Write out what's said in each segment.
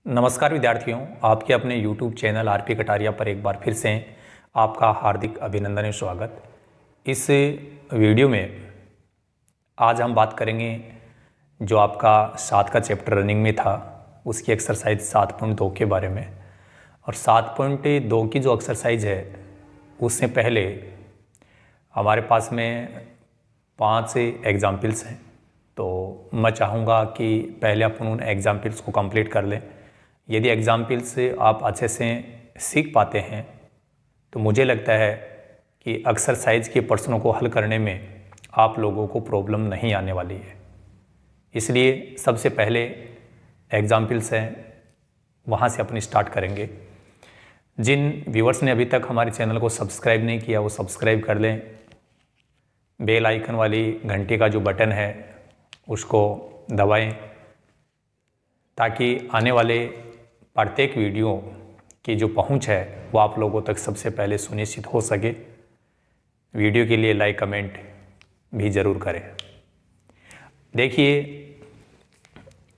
नमस्कार विद्यार्थियों, आपके अपने YouTube चैनल आरपी कटारिया पर एक बार फिर से आपका हार्दिक अभिनंदन एवं स्वागत। इस वीडियो में आज हम बात करेंगे जो आपका 7 का चैप्टर रनिंग में था उसकी एक्सरसाइज 7.2 के बारे में। और 7.2 की जो एक्सरसाइज है उससे पहले हमारे पास में 5 एग्जाम्पल्स हैं, तो मैं चाहूँगा कि पहले अपन उन एग्जाम्पल्स को कंप्लीट कर लें। यदि एग्जाम्पल्स आप अच्छे से सीख पाते हैं तो मुझे लगता है कि एक्सरसाइज के प्रश्नों को हल करने में आप लोगों को प्रॉब्लम नहीं आने वाली है। इसलिए सबसे पहले एग्जाम्पल्स हैं, वहाँ से अपन स्टार्ट करेंगे। जिन व्यूअर्स ने अभी तक हमारे चैनल को सब्सक्राइब नहीं किया वो सब्सक्राइब कर लें। बेल आइकन वाली घंटी का जो बटन है उसको दबाएं ताकि आने वाले प्रत्येक वीडियो की जो पहुंच है वो आप लोगों तक सबसे पहले सुनिश्चित हो सके। वीडियो के लिए लाइक कमेंट भी ज़रूर करें। देखिए,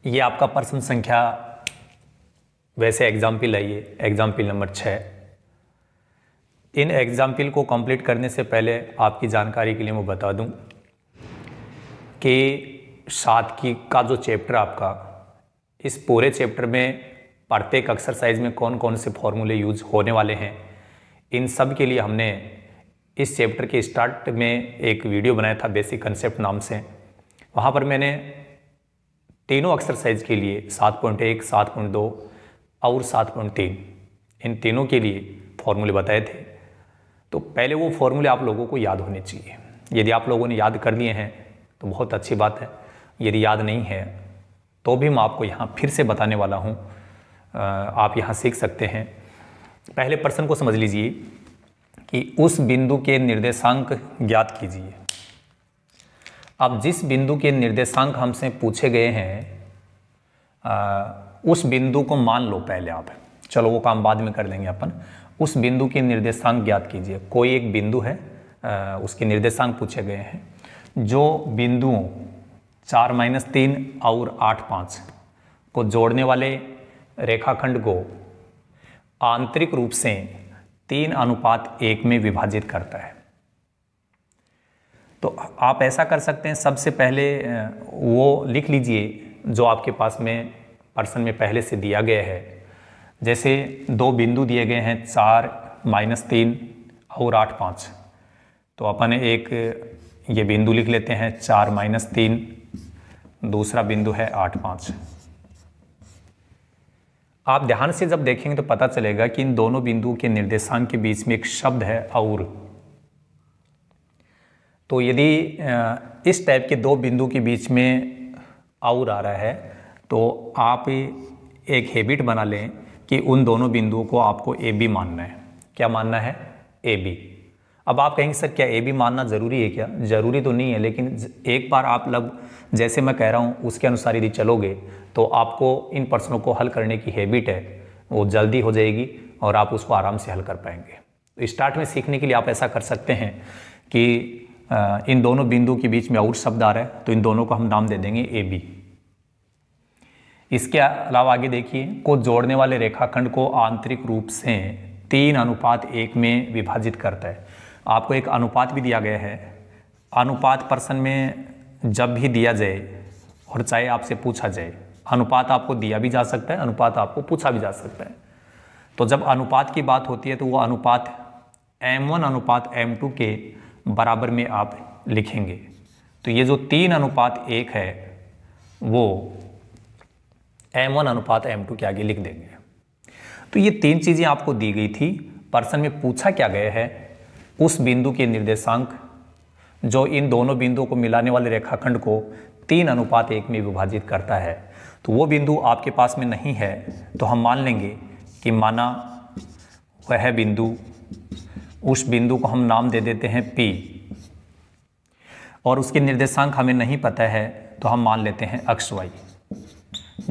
ये आपका प्रश्न संख्या वैसे एग्जाम्पल है, ये एग्जाम्पल नंबर 6। इन एग्जाम्पल को कंप्लीट करने से पहले आपकी जानकारी के लिए मैं बता दूं कि 7 का जो चैप्टर आपका, इस पूरे चैप्टर में प्रत्येक एक्सरसाइज में कौन कौन से फॉर्मूले यूज होने वाले हैं, इन सब के लिए हमने इस चैप्टर के स्टार्ट में एक वीडियो बनाया था बेसिक कंसेप्ट नाम से। वहाँ पर मैंने तीनों एक्सरसाइज के लिए 7.1, 7.2 और 7.3 इन तीनों के लिए फॉर्मूले बताए थे। तो पहले वो फॉर्मूले आप लोगों को याद होने चाहिए। यदि आप लोगों ने याद कर लिए हैं तो बहुत अच्छी बात है, यदि याद नहीं है तो भी मैं आपको यहाँ फिर से बताने वाला हूँ, आप यहाँ सीख सकते हैं। पहले प्रश्न को समझ लीजिए कि उस बिंदु के निर्देशांक ज्ञात कीजिए। अब जिस बिंदु के निर्देशांक हमसे पूछे गए हैं उस बिंदु को मान लो पहले आप, चलो वो काम बाद में कर लेंगे अपन। उस बिंदु के निर्देशांक ज्ञात कीजिए। कोई एक बिंदु है, उसके निर्देशांक पूछे गए हैं। जो बिंदुओं 4-3 और 8-5 को जोड़ने वाले रेखाखंड को आंतरिक रूप से 3:1 में विभाजित करता है। तो आप ऐसा कर सकते हैं, सबसे पहले वो लिख लीजिए जो आपके पास में प्रश्न में पहले से दिया गया है। जैसे दो बिंदु दिए गए हैं 4-3 और 8-5, तो अपन एक ये बिंदु लिख लेते हैं 4-3, दूसरा बिंदु है 8-5। आप ध्यान से जब देखेंगे तो पता चलेगा कि इन दोनों बिंदुओं के निर्देशांक के बीच में एक शब्द है और। तो यदि इस टाइप के दो बिंदु के बीच में और आ रहा है तो आप एक हैबिट बना लें कि उन दोनों बिंदुओं को आपको ए बी मानना है। क्या मानना है? A B. अब आप कहेंगे सर क्या ए बी मानना ज़रूरी है क्या? ज़रूरी तो नहीं है, लेकिन एक बार आप जैसे मैं कह रहा हूँ उसके अनुसार यदि चलोगे तो आपको इन प्रश्नों को हल करने की हैबिट है वो जल्दी हो जाएगी और आप उसको आराम से हल कर पाएंगे। तो स्टार्ट में सीखने के लिए आप ऐसा कर सकते हैं कि इन दोनों बिंदु के बीच में और शब्द आ रहा है तो इन दोनों को हम नाम दे देंगे ए बी। इसके अलावा आगे देखिए, को जोड़ने वाले रेखाखंड को आंतरिक रूप से 3:1 में विभाजित करता है। आपको एक अनुपात भी दिया गया है। अनुपात प्रश्न में जब भी दिया जाए और चाहे आपसे पूछा जाए, अनुपात आपको दिया भी जा सकता है, अनुपात आपको पूछा भी जा सकता है। तो जब अनुपात की बात होती है तो वो अनुपात M1:M2 के बराबर में आप लिखेंगे। तो ये जो 3:1 है वो M1:M2 के आगे लिख देंगे। तो ये 3 चीज़ें आपको दी गई थी। प्रश्न में पूछा क्या गया है? उस बिंदु के निर्देशांक जो इन दोनों बिंदुओं को मिलाने वाले रेखाखंड को 3:1 में विभाजित करता है। तो वो बिंदु आपके पास में नहीं है तो हम मान लेंगे कि माना वह बिंदु, उस बिंदु को हम नाम दे देते हैं P, और उसके निर्देशांक हमें नहीं पता है तो हम मान लेते हैं XY।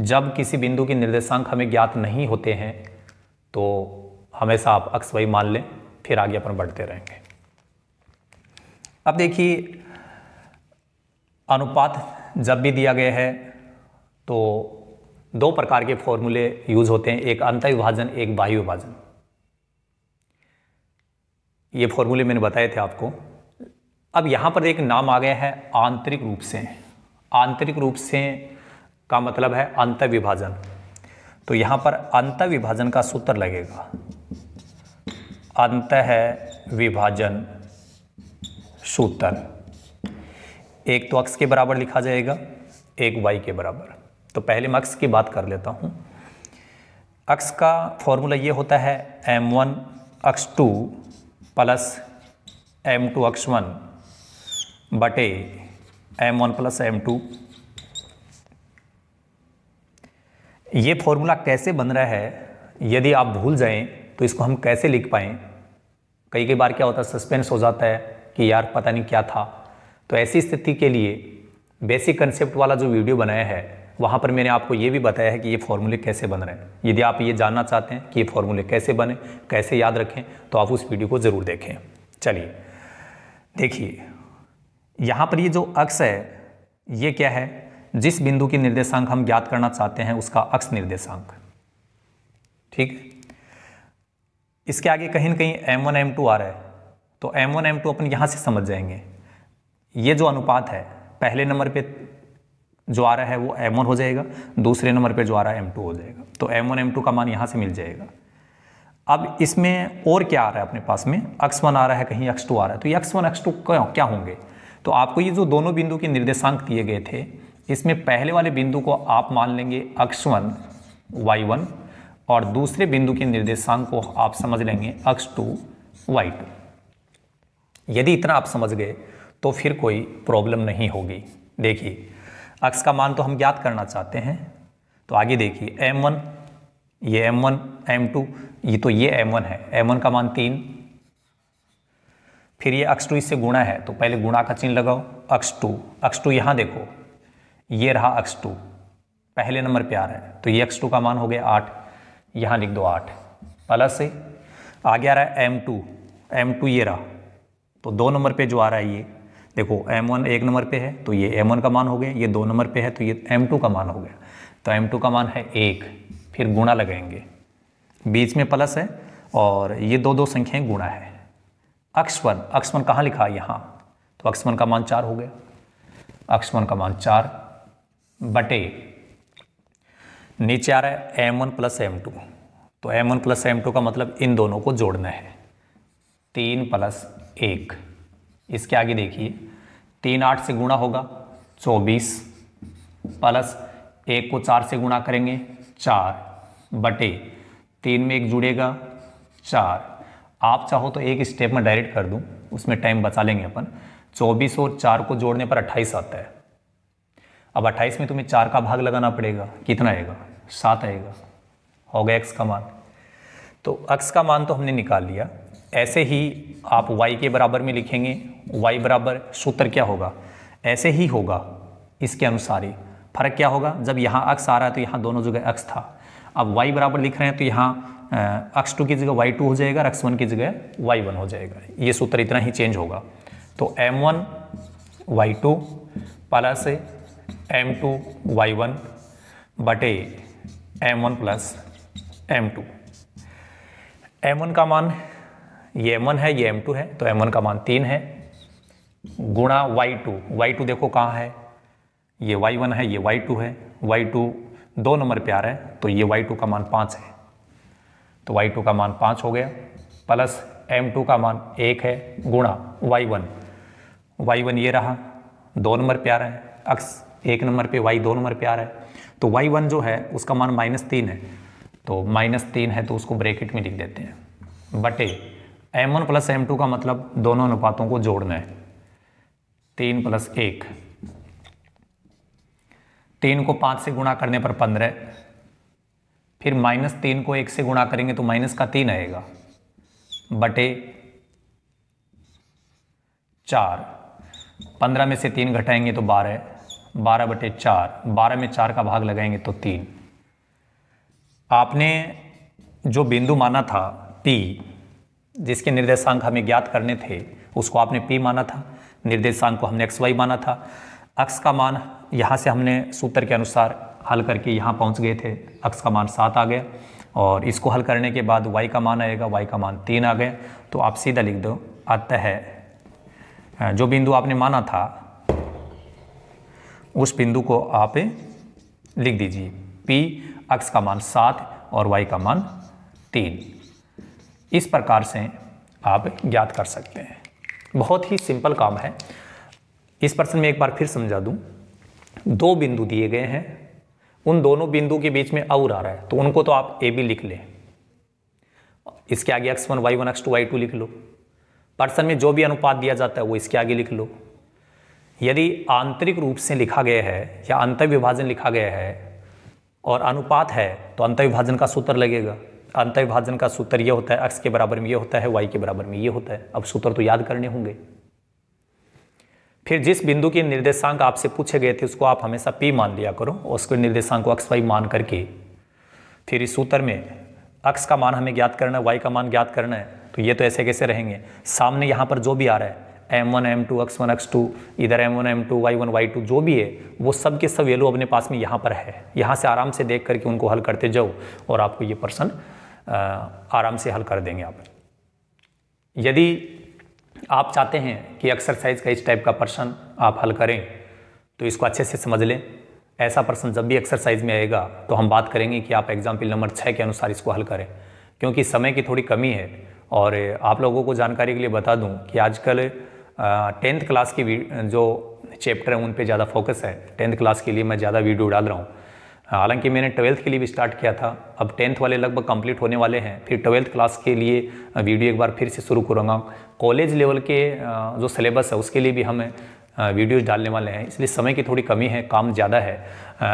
जब किसी बिंदु के निर्देशांक हमें ज्ञात नहीं होते हैं तो हमेशा आप XY मान लें, फिर आगे अपन बढ़ते रहेंगे। अब देखिए, अनुपात जब भी दिया गया है तो दो प्रकार के फॉर्मूले यूज होते हैं, एक अंतः विभाजन, एक बाह्य विभाजन। ये फॉर्मूले मैंने बताए थे आपको। अब यहां पर एक नाम आ गया है आंतरिक रूप से। आंतरिक रूप से का मतलब है अंतः विभाजन। तो यहां पर अंतः विभाजन का सूत्र लगेगा, अंतः विभाजन सूत्र। एक तो अक्ष के बराबर लिखा जाएगा, एक y के बराबर। तो पहले मैं अक्ष की बात कर लेता हूं। अक्ष का फॉर्मूला ये होता है m1 अक्ष 2 प्लस m2 अक्ष 1 बटे m1 प्लस m2। ये फॉर्मूला कैसे बन रहा है, यदि आप भूल जाएं तो इसको हम कैसे लिख पाएं। कई बार क्या होता है, सस्पेंस हो जाता है कि यार पता नहीं क्या था। तो ऐसी स्थिति के लिए बेसिक कंसेप्ट वाला जो वीडियो बनाया है वहाँ पर मैंने आपको ये भी बताया है कि ये फॉर्मूले कैसे बन रहे हैं। यदि आप ये जानना चाहते हैं कि ये फॉर्मूले कैसे बने, कैसे याद रखें, तो आप उस वीडियो को ज़रूर देखें। चलिए देखिए, यहाँ पर ये जो अक्ष है ये क्या है, जिस बिंदु की निर्देशांक हम ज्ञात करना चाहते हैं उसका अक्ष निर्देशांक। ठीक है, इसके आगे कहीं ना कहीं m1 m2 आ रहा है, तो m1 m2 अपन यहाँ से समझ जाएंगे। ये जो अनुपात है, पहले नंबर पे जो आ रहा है वो m1 हो जाएगा, दूसरे नंबर पे जो आ रहा है m2 हो जाएगा। तो m1 m2 का मान यहाँ से मिल जाएगा। अब इसमें और क्या आ रहा है अपने पास में, x1 आ रहा है, कहीं x2 आ रहा है। तो ये x1 x2 क्या होंगे, तो आपको ये जो दोनों बिंदु के निर्देशांक दिए गए थे, इसमें पहले वाले बिंदु को आप मान लेंगे x1 y1 और दूसरे बिंदु के निर्देशांक को आप समझ लेंगे x2 y2। यदि इतना आप समझ गए तो फिर कोई प्रॉब्लम नहीं होगी। देखिए, अक्ष का मान तो हम ज्ञात करना चाहते हैं, तो आगे देखिए m1, ये m1 m2, ये तो ये m1 है, m1 का मान 3, फिर ये x2 इससे गुणा है तो पहले गुणा का चिन्ह लगाओ, x2 यहाँ देखो, ये रहा x2 पहले नंबर पे आ रहा है, तो ये x2 का मान हो गया 8, यहाँ लिख दो 8, प्लस से आगे आ रहा है m2 ये रहा, तो 2 नंबर पे जो आ रहा है ये देखो, m1 1 नंबर पे है तो ये m1 का मान हो गया, ये 2 नंबर पे है तो ये m2 का मान हो गया। तो m2 का मान है 1, फिर गुणा लगाएंगे, बीच में प्लस है और ये दो संख्याएं गुणा है। x1 कहाँ लिखा है यहाँ, तो x1 का मान 4 हो गया, x1 का मान 4 बटे नीचे आ रहा है m1 प्लस m2, तो m1 प्लस m2 का मतलब इन दोनों को जोड़ना है, 3 प्लस 1। इसके आगे देखिए 3 8 से गुणा होगा 24 प्लस 1 को 4 से गुणा करेंगे 4 बटे 3 में 1 जुड़ेगा 4। आप चाहो तो एक स्टेप में डायरेक्ट कर दूं, उसमें टाइम बचा लेंगे अपन। 24 और 4 को जोड़ने पर 28 आता है। अब 28 में तुम्हें 4 का भाग लगाना पड़ेगा, कितना आएगा, 7 आएगा, हो गया x का मान। तो x का मान तो हमने निकाल लिया। ऐसे ही आप y के बराबर में लिखेंगे, y बराबर सूत्र क्या होगा, ऐसे ही होगा, इसके अनुसार ही। फर्क क्या होगा, जब यहाँ अक्ष आ रहा है तो यहाँ दोनों जगह अक्ष था, अब y बराबर लिख रहे हैं तो यहाँ x2 की जगह y2 हो जाएगा, x1 की जगह y1 हो जाएगा। ये सूत्र इतना ही चेंज होगा। तो m1 y2 plus m2 y1 बटे m1 प्लस m2। m1 का मान ये m1 है, ये m2 है, तो m1 का मान 3 है, गुणा y2 देखो कहाँ है, ये y1 है, ये y2 है, y2 2 नंबर पे आ रहा है तो ये y2 का मान 5 है, तो y2 का मान 5 हो गया, प्लस m2 का मान 1 है, गुणा y1 ये रहा, 2 नंबर पे आ रहा है, अक्स 1 नंबर पे, y 2 नंबर पे आ रहा है, तो y1 जो है उसका मान -3 है, तो -3 है तो उसको ब्रैकेट में लिख देते हैं, बटे m1 प्लस m2 का मतलब दोनों अनुपातों को जोड़ना है, 3 प्लस 1, 3 को 5 से गुणा करने पर 15, फिर -3 को 1 से गुणा करेंगे तो -3 आएगा, बटे 4, 15 में से 3 घटाएंगे तो 12, 12 बटे 4, 12 में 4 का भाग लगाएंगे तो 3। आपने जो बिंदु माना था P, जिसके निर्देशांक हमें ज्ञात करने थे, उसको आपने P माना था, निर्देशांक को हमने XY माना था। अक्ष का मान यहाँ से हमने सूत्र के अनुसार हल करके यहाँ पहुँच गए थे, x का मान 7 आ गया, और इसको हल करने के बाद y का मान आएगा, y का मान 3 आ गया। तो आप सीधा लिख दो, अतः जो बिंदु आपने माना था उस बिंदु को आप लिख दीजिए, P x का मान 7 और y का मान 3। इस प्रकार से आप ज्ञात कर सकते हैं। बहुत ही सिंपल काम है। इस प्रश्न में एक बार फिर समझा दूं, दो बिंदु दिए गए हैं, उन दोनों बिंदु के बीच में और आ रहा है, तो उनको तो आप ए बी लिख लें, इसके आगे x1 y1 x2 y2 लिख लो। प्रश्न में जो भी अनुपात दिया जाता है वो इसके आगे लिख लो। यदि आंतरिक रूप से लिखा गया है या अंतर विभाजन लिखा गया है और अनुपात है तो अंतर विभाजन का सूत्र लगेगा। अंतर विभाजन का सूत्र ये होता है, x के बराबर में ये होता है, y के बराबर में ये होता है। अब सूत्र तो याद करने होंगे। फिर जिस बिंदु के निर्देशांक आपसे पूछे गए थे उसको आप हमेशा P मान लिया करो, और उसके निर्देशांक को x y मान करके फिर इस सूत्र में x का मान हमें ज्ञात करना है, y का मान ज्ञात करना है। तो ये तो ऐसे कैसे रहेंगे, सामने यहाँ पर जो भी आ रहा है m1 m2 x1 x2, इधर m1 m2 y1 y2 जो भी है वो सब के सब वैल्यू अपने पास में यहाँ पर है। यहाँ से आराम से देख करके उनको हल करते जाओ और आपको ये प्रश्न आराम से हल कर देंगे आप। यदि आप चाहते हैं कि एक्सरसाइज का इस टाइप का प्रश्न आप हल करें तो इसको अच्छे से समझ लें। ऐसा प्रश्न जब भी एक्सरसाइज में आएगा तो हम बात करेंगे कि आप एग्जाम्पल नंबर 6 के अनुसार इसको हल करें, क्योंकि समय की थोड़ी कमी है। और आप लोगों को जानकारी के लिए बता दूं कि आजकल 10th क्लास की जो चैप्टर हैं उन पे ज़्यादा फोकस है। 10th क्लास के लिए मैं ज़्यादा वीडियो डाल रहा हूँ। हालांकि मैंने 12th के लिए भी स्टार्ट किया था, अब 10th वाले लगभग कंप्लीट होने वाले हैं, फिर 12th क्लास के लिए वीडियो एक बार फिर से शुरू करूँगा। कॉलेज लेवल के जो सिलेबस है उसके लिए भी हम वीडियोज डालने वाले हैं, इसलिए समय की थोड़ी कमी है, काम ज़्यादा है।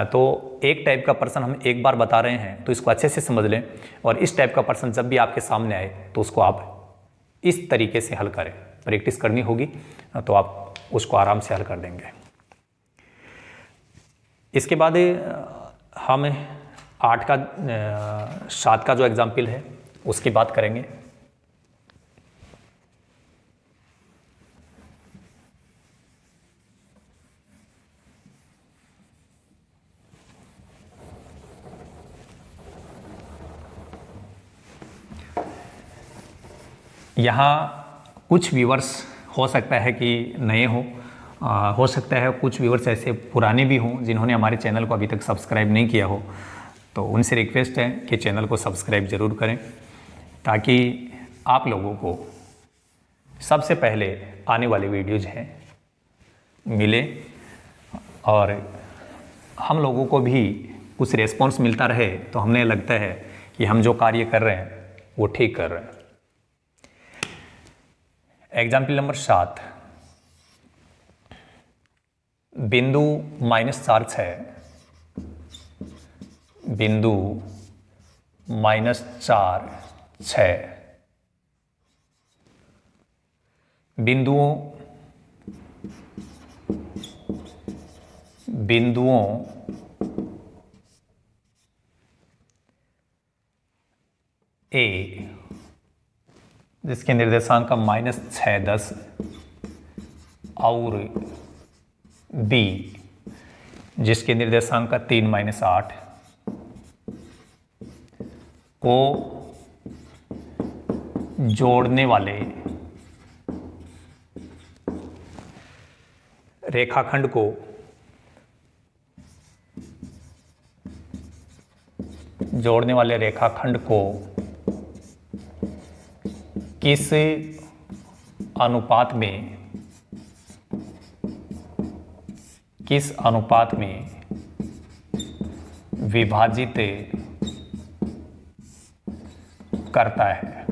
तो एक टाइप का प्रश्न हम एक बार बता रहे हैं तो इसको अच्छे से समझ लें, और इस टाइप का प्रश्न जब भी आपके सामने आए तो उसको आप इस तरीके से हल करें। प्रैक्टिस करनी होगी तो आप उसको आराम से हल कर देंगे। इसके बाद हम 8 का 7 का जो एग्जाम्पल है उसकी बात करेंगे। यहाँ कुछ व्यूवर्स हो सकता है कि नए हो सकता है कुछ व्यूवर्स ऐसे पुराने भी हों जिन्होंने हमारे चैनल को अभी तक सब्सक्राइब नहीं किया हो। तो उनसे रिक्वेस्ट है कि चैनल को सब्सक्राइब ज़रूर करें ताकि आप लोगों को सबसे पहले आने वाले वीडियोज हैं मिले और हम लोगों को भी कुछ रेस्पॉन्स मिलता रहे, तो हमें लगता है कि हम जो कार्य कर रहे हैं वो ठीक कर रहे हैं। एग्जाम्पल नंबर 7, बिंदु -4 6, बिंदु -4 6 बिंदुओं ए जिसके निर्देशांक का -6 10 और बी जिसके निर्देशांक का 3 -8 को जोड़ने वाले रेखाखंड को किस अनुपात में विभाजित करता है।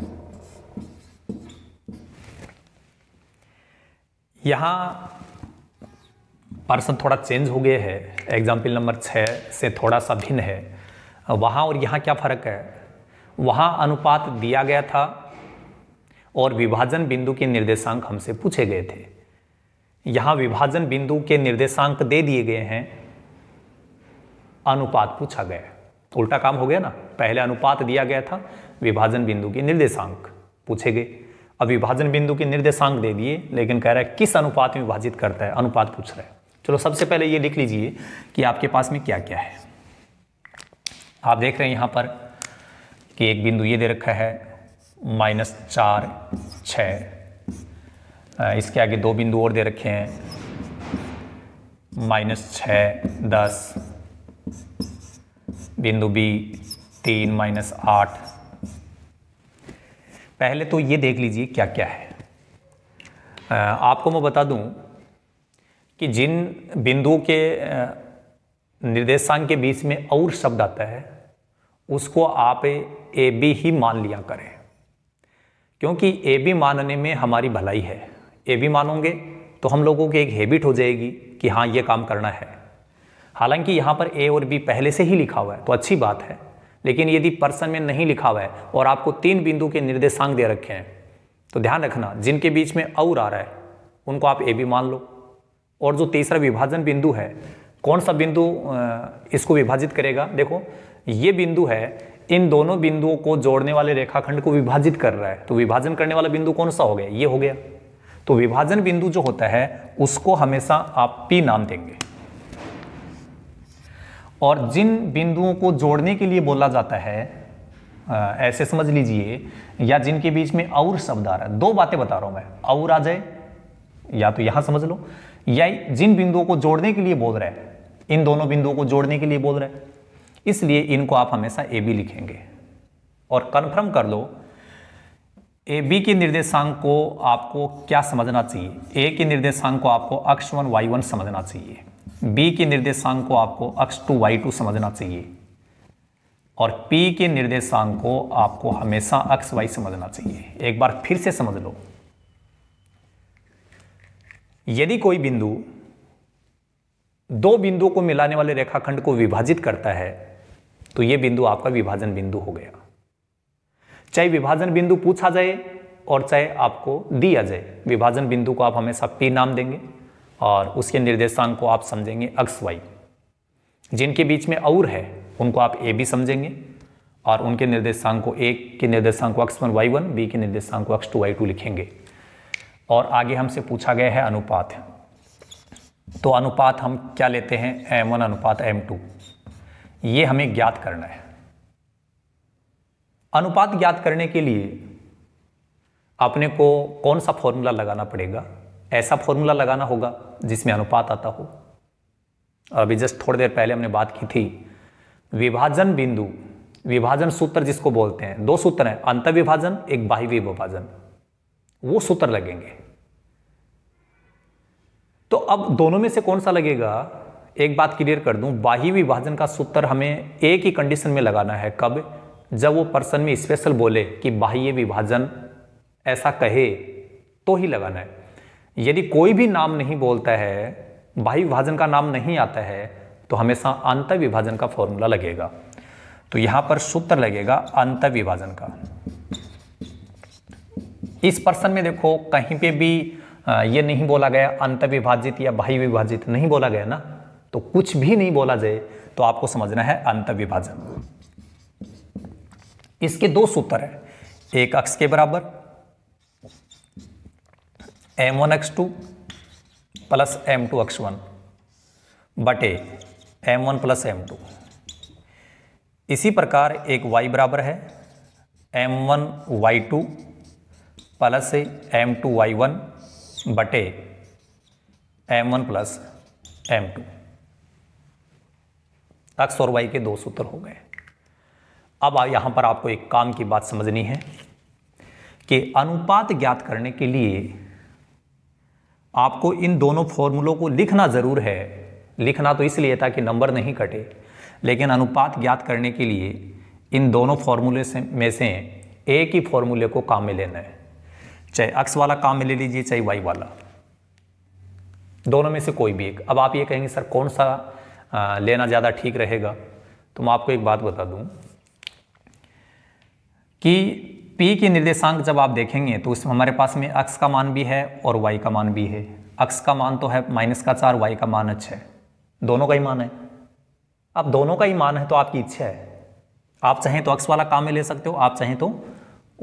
यहाँ प्रश्न थोड़ा चेंज हो गया है, एग्जाम्पल नंबर 6 से थोड़ा सा भिन्न है। वहाँ और यहाँ क्या फ़र्क है, वहाँ अनुपात दिया गया था और विभाजन बिंदु के निर्देशांक हमसे पूछे गए थे। यहाँ विभाजन बिंदु के निर्देशांक दे दिए गए हैं, अनुपात पूछा गया। उल्टा काम हो गया ना, पहले अनुपात दिया गया था, विभाजन बिंदु के निर्देशांक पूछे गए। अब विभाजन बिंदु के निर्देशांक दे दिए लेकिन कह रहा है किस अनुपात में विभाजित करता है, अनुपात पूछ रहा है। चलो सबसे पहले ये लिख लीजिए कि आपके पास में क्या क्या है। आप देख रहे हैं यहाँ पर कि एक बिंदु ये दे रखा है -4 6, इसके आगे दो बिंदु और दे रखे हैं -6 10, बिंदु बी 3 -8। पहले तो ये देख लीजिए क्या क्या है। आपको मैं बता दूं कि जिन बिंदुओं के निर्देशांक के बीच में और शब्द आता है उसको आप ए बी ही मान लिया करें, क्योंकि ए बी मानने में हमारी भलाई है। ए बी मानोगे तो हम लोगों की एक हैबिट हो जाएगी कि हाँ ये काम करना है। हालांकि यहाँ पर ए और बी पहले से ही लिखा हुआ है तो अच्छी बात है, लेकिन यदि प्रश्न में नहीं लिखा हुआ है और आपको 3 बिंदु के निर्देशांक दे रखे हैं तो ध्यान रखना जिनके बीच में और आ रहा है उनको आप ए बी मान लो। और जो तीसरा विभाजन बिंदु है, कौन सा बिंदु इसको विभाजित करेगा? देखो ये बिंदु है, इन दोनों बिंदुओं को जोड़ने वाले रेखाखंड को विभाजित कर रहा है, तो विभाजन करने वाला बिंदु कौन सा हो गया? ये हो गया। तो विभाजन बिंदु जो होता है उसको हमेशा आप पी नाम देंगे। और जिन बिंदुओं को जोड़ने के लिए बोला जाता है, ऐसे समझ लीजिए, या जिनके बीच में और शब्द आ रहा है, दो बातें बता रहा हूं मैं, और आ जाए या तो यहां समझ लो, या जिन बिंदुओं को जोड़ने के लिए बोल रहा है, इन दोनों बिंदुओं को जोड़ने के लिए बोल रहा है, इसलिए इनको आप हमेशा ए बी लिखेंगे। और कंफर्म कर लो ए बी के निर्देशांक को आपको क्या समझना चाहिए? ए के निर्देशांक को आपको x1 y1 समझना चाहिए, बी के निर्देशांक को आपको x2 y2 समझना चाहिए, और P के निर्देशांक को आपको हमेशा XY समझना चाहिए। एक बार फिर से समझ लो, यदि कोई बिंदु दो बिंदुओं को मिलाने वाले रेखाखंड को विभाजित करता है तो यह बिंदु आपका विभाजन बिंदु हो गया। चाहे विभाजन बिंदु पूछा जाए और चाहे आपको दिया जाए, विभाजन बिंदु को आप हमेशा P नाम देंगे और उसके निर्देशांक को आप समझेंगे XY। जिनके बीच में और है उनको आप ए बी समझेंगे और उनके निर्देशांक को, ए के निर्देशांक को x1 y1, बी के निर्देशांक को x2 y2 लिखेंगे। और आगे हमसे पूछा गया है अनुपात। तो अनुपात हम क्या लेते हैं? m1 अनुपात m2। ये हमें ज्ञात करना है। अनुपात ज्ञात करने के लिए अपने को कौन सा फॉर्मूला लगाना पड़ेगा? ऐसा फॉर्मूला लगाना होगा जिसमें अनुपात आता हो। अभी जस्ट थोड़ी देर पहले हमने बात की थी विभाजन बिंदु, विभाजन सूत्र जिसको बोलते हैं, दो सूत्र हैं, अंतर विभाजन, एक बाह्य विभाजन, वो सूत्र लगेंगे। तो अब दोनों में से कौन सा लगेगा? एक बात क्लियर कर दूं, बाह्य विभाजन का सूत्र हमें एक ही कंडीशन में लगाना है। कब? जब वो पर्सन में स्पेशल बोले कि बाह्य विभाजन ऐसा कहे तो ही लगाना है। यदि कोई भी नाम नहीं बोलता है, बाह्य विभाजन का नाम नहीं आता है, तो हमेशा अंतर विभाजन का फॉर्मूला लगेगा। तो यहां पर सूत्र लगेगा अंतर विभाजन का। इस प्रश्न में देखो कहीं पे भी ये नहीं बोला गया अंतर विभाजित या बाह्य विभाजित, नहीं बोला गया ना, तो कुछ भी नहीं बोला जाए तो आपको समझना है अंतर विभाजन। इसके दो सूत्र है, एक अक्ष के बराबर m1 x2 plus m2 x1 बटे m1 प्लस m2। इसी प्रकार एक y बराबर है m1 y2 plus m2 y1 बटे m1 प्लस m2। x और y के दो सूत्र हो गए। अब यहां पर आपको एक काम की बात समझनी है कि अनुपात ज्ञात करने के लिए आपको इन दोनों फॉर्मूलों को लिखना जरूर है। लिखना तो इसलिए ताकि नंबर नहीं कटे, लेकिन अनुपात ज्ञात करने के लिए इन दोनों फॉर्मूले में से एक ही फॉर्मूले को काम में लेना है। चाहे x वाला काम में ले लीजिए, चाहे y वाला, दोनों में से कोई भी एक। अब आप ये कहेंगे सर कौन सा लेना ज़्यादा ठीक रहेगा? तो मैं आपको एक बात बता दूं कि P के निर्देशांक जब आप देखेंगे तो उसमें हमारे पास में x का मान भी है और y का मान भी है। x का मान तो है -4, y का मान 6, दोनों का ही मान है। अब दोनों का ही मान है तो आपकी इच्छा है, आप चाहें तो x वाला काम में ले सकते हो, आप चाहें तो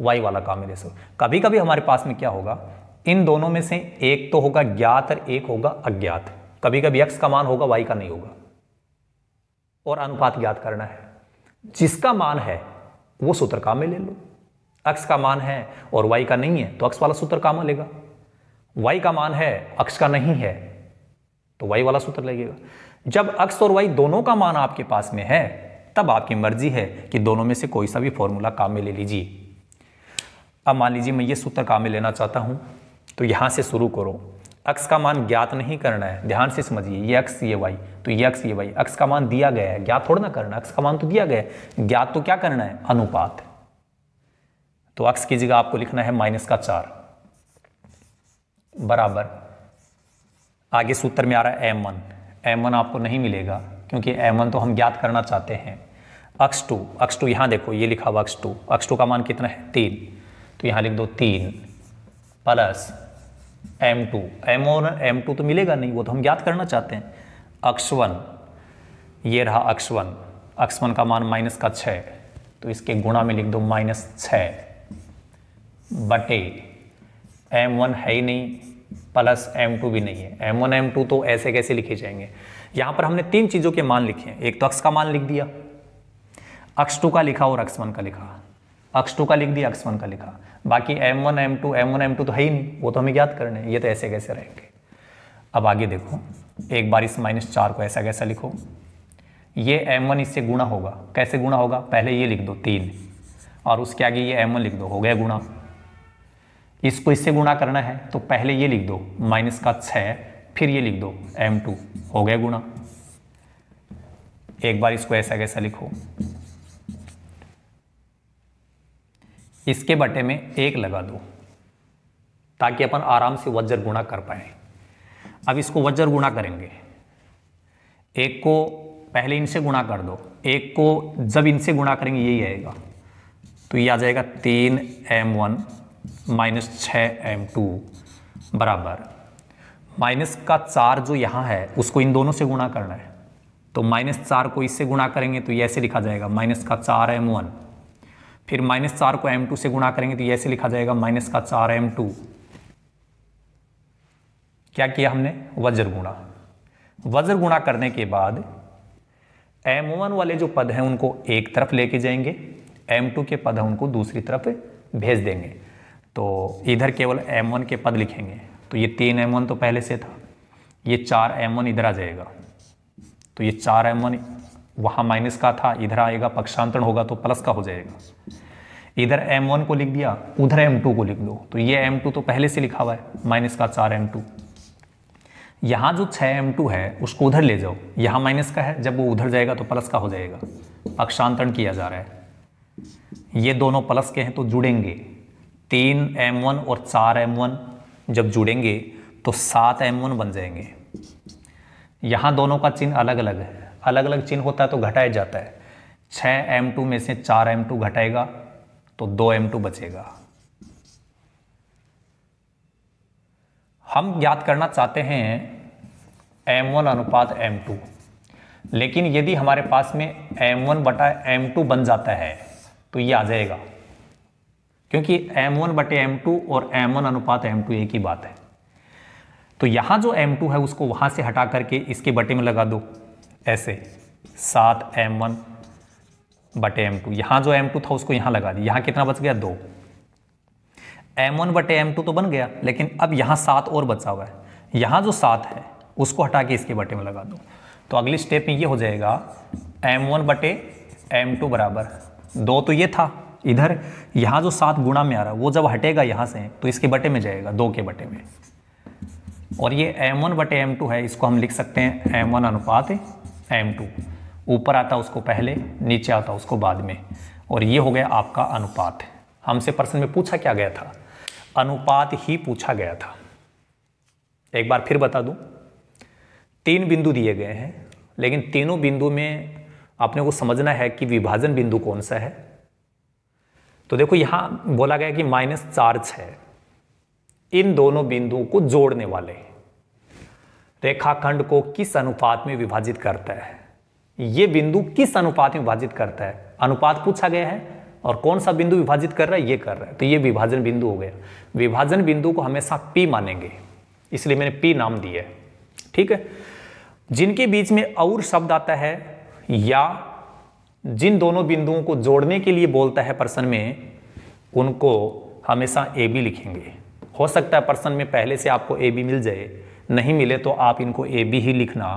y वाला काम में ले सकते हो। कभी कभी हमारे पास में क्या होगा, इन दोनों में से एक तो होगा ज्ञात और एक होगा अज्ञात। कभी कभी x का मान होगा, y का नहीं होगा, और अनुपात ज्ञात करना है। जिसका मान है वो सूत्र काम में ले लो। x का मान है और y का नहीं है तो x वाला सूत्र काम में लेगा, y का मान है x का नहीं है तो y वाला सूत्र लगेगा। जब x और y दोनों का मान आपके पास में है तब आपकी मर्जी है कि दोनों में से कोई सा भी फॉर्मूला काम में ले लीजिए। अब मान लीजिए मैं ये सूत्र काम में लेना चाहता हूं तो यहां से शुरू करो। x का मान ज्ञात नहीं करना है, ध्यान से समझिए, ये x ये y, तो ये x ये y, x का मान दिया गया है, ज्ञात थोड़ा ना करना, x का मान तो दिया गया है, ज्ञात तो क्या करना है, अनुपात। तो x की जगह आपको लिखना है -4 बराबर, आगे सूत्र में आ रहा है m1, m1 आपको नहीं मिलेगा क्योंकि m1 तो हम ज्ञात करना चाहते हैं। x2 यहाँ देखो ये लिखा हुआ x2 का मान कितना है 3, तो यहाँ लिख दो 3 प्लस m2 तो मिलेगा नहीं, वो तो हम ज्ञात करना चाहते हैं। x1 ये रहा x1 का मान -6, तो इसके गुणा में लिख दो -6 बटे m1 है ही नहीं प्लस m2 भी नहीं है। m1 m2 तो ऐसे कैसे लिखे जाएंगे, यहाँ पर हमने 3 चीज़ों के मान लिखे हैं। एक तो x का मान लिख दिया, x2 का लिखा और x1 का लिखा, x2 का लिख दिया x1 का लिखा, बाकी m1 m2 तो है ही नहीं, वो तो हमें ज्ञात करना है, ये तो ऐसे कैसे रहेंगे। अब आगे देखो, एक बार इस -4 को ऐसा कैसा लिखो, ये m1 इससे गुणा होगा, कैसे गुणा होगा, पहले ये लिख दो 3 और उसके आगे ये m1 लिख दो, हो गया गुणा। इसको इससे गुणा करना है तो पहले ये लिख दो -6, फिर ये लिख दो m2, हो गया गुणा। एक बार इसको ऐसा कैसा लिखो, इसके बटे में 1 लगा दो ताकि अपन आराम से वज्र गुणा कर पाए। अब इसको वज्र गुणा करेंगे, 1 को पहले इनसे गुणा कर दो, 1 को जब इनसे गुणा करेंगे यही आएगा, तो ये आ जाएगा 3m1 -6m2 बराबर -4 जो यहाँ है उसको इन दोनों से गुणा करना है, तो -4 को इससे गुणा करेंगे तो ये ऐसे लिखा जाएगा -4m1, फिर -4 को m2 से गुणा करेंगे तो ये ऐसे लिखा जाएगा -4m2। क्या किया हमने, वज्र गुणा करने के बाद m1 वाले जो पद हैं उनको एक तरफ लेके जाएंगे, m2 के पद हैं उनको दूसरी तरफ भेज देंगे, तो इधर केवल m1 के पद लिखेंगे, तो ये 3m1 तो पहले से था, ये 4m1 इधर आ जाएगा, तो ये 4m1 वहाँ माइनस का था, इधर आएगा पक्षांतरण होगा तो प्लस का हो जाएगा। इधर m1 को लिख दिया, उधर m2 को लिख दो, तो ये m2 तो पहले से लिखा हुआ है -4m2। यहाँ जो 6m2 है उसको उधर ले जाओ, यहाँ माइनस का है, जब वो उधर जाएगा तो प्लस का हो जाएगा, पक्षांतरण किया जा रहा है। ये दोनों प्लस के हैं तो जुड़ेंगे, 3m1 और 4m1 जब जुड़ेंगे तो 7m1 बन जाएंगे। यहाँ दोनों का चिन्ह अलग अलग है, अलग अलग चिन्ह होता है तो घटाया जाता है, 6m2 में से 4m2 घटाएगा तो 2m2 बचेगा। हम ज्ञात करना चाहते हैं m1 अनुपात m2, लेकिन यदि हमारे पास में m1 बटा m2 बन जाता है तो ये आ जाएगा, क्योंकि m1 बटे m2 और m1 अनुपात m2 एक ही बात है। तो यहाँ जो m2 है उसको वहाँ से हटा करके इसके बटे में लगा दो, ऐसे 7m1 बटे m2, यहाँ जो m2 था उसको यहाँ लगा दी, यहाँ कितना बच गया 2, m1 बटे m2 तो बन गया, लेकिन अब यहाँ 7 और बचा हुआ है, यहाँ जो 7 है उसको हटा के इसके बटे में लगा दो, तो अगली स्टेप में ये हो जाएगा m1 बटे m2 बराबर 2, तो ये था इधर, यहाँ जो 7 गुणा में आ रहा है वो जब हटेगा यहाँ से तो इसके बटे में जाएगा, 2 के बटे में, और ये m1 बटे m2 है, इसको हम लिख सकते हैं m1 अनुपात m2, ऊपर आता उसको पहले, नीचे आता उसको बाद में, और ये हो गया आपका अनुपात। हमसे प्रश्न में पूछा क्या गया था, अनुपात ही पूछा गया था। एक बार फिर बता दूं, 3 बिंदु दिए गए हैं, लेकिन तीनों बिंदु में आपने को समझना है कि विभाजन बिंदु कौन सा है। तो देखो यहाँ बोला गया कि -4 6 इन दोनों बिंदुओं को जोड़ने वाले रेखाखंड को किस अनुपात में विभाजित करता है, ये बिंदु किस अनुपात में विभाजित करता है, अनुपात पूछा गया है और कौन सा बिंदु विभाजित कर रहा है, ये कर रहा है, तो ये विभाजन बिंदु हो गया। विभाजन बिंदु को हमेशा P मानेंगे, इसलिए मैंने P नाम दिया है, ठीक है। जिनके बीच में और शब्द आता है या जिन दोनों बिंदुओं को जोड़ने के लिए बोलता है प्रश्न में, उनको हमेशा ए बी लिखेंगे। हो सकता है प्रश्न में पहले से आपको ए बी मिल जाए, नहीं मिले तो आप इनको ए बी ही लिखना,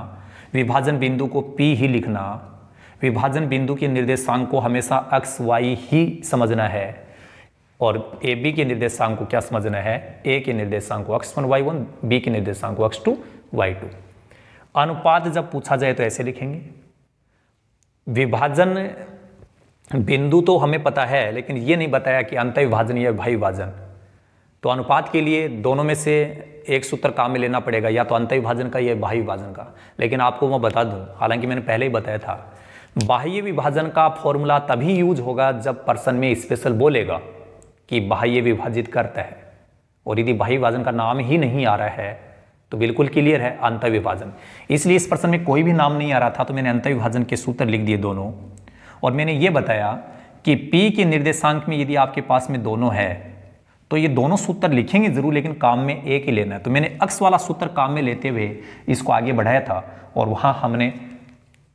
विभाजन बिंदु को पी ही लिखना, विभाजन बिंदु के निर्देशांक को हमेशा एक्स वाई ही समझना है, और ए बी के निर्देशांक को क्या समझना है, ए के निर्देशांक को x1 y1, बी के निर्देशांक को x2 y2। अनुपात जब पूछा जाए तो ऐसे लिखेंगे। विभाजन बिंदु तो हमें पता है, लेकिन ये नहीं बताया कि अंतः विभाजन या भाई विभाजन। तो अनुपात के लिए दोनों में से एक सूत्र काम में लेना पड़ेगा, या तो अंतः विभाजन का या बाह्य विभाजन का। लेकिन आपको मैं बता दूं, हालांकि मैंने पहले ही बताया था, बाह्य विभाजन का फॉर्मूला तभी यूज होगा जब प्रश्न में स्पेशल बोलेगा कि बाह्य विभाजित करता है, और यदि बाह्य विभाजन का नाम ही नहीं आ रहा है तो बिल्कुल क्लियर है अंतः विभाजन। इसलिए इस प्रश्न में कोई भी नाम नहीं आ रहा था तो मैंने अंतः विभाजन के सूत्र लिख दिए दोनों, और मैंने ये बताया कि P के निर्देशांक में यदि आपके पास में दोनों है तो ये दोनों सूत्र लिखेंगे जरूर, लेकिन काम में एक ही लेना है। तो मैंने अक्स वाला सूत्र काम में लेते हुए इसको आगे बढ़ाया था, और वहां हमने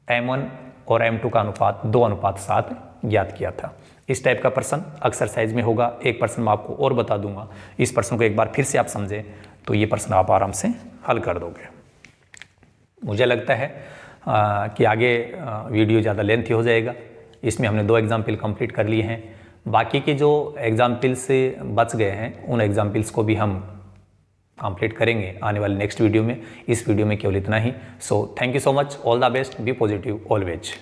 M1 और M2 का अनुपात 2:7 ज्ञात किया था। इस टाइप का प्रश्न एक्सरसाइज में होगा। एक प्रश्न मैं आपको और बता दूंगा, इस प्रश्न को एक बार फिर से आप समझें तो ये प्रश्न आप आराम से हल कर दोगे। मुझे लगता है कि आगे वीडियो ज़्यादा लेंथी हो जाएगा। इसमें हमने 2 एग्जाम्पल कंप्लीट कर लिए हैं, बाकी के जो एग्जाम्पल्स से बच गए हैं उन एग्जाम्पल्स को भी हम कंप्लीट करेंगे आने वाले नेक्स्ट वीडियो में। इस वीडियो में केवल इतना ही। So thank you so much, all the best, be positive always.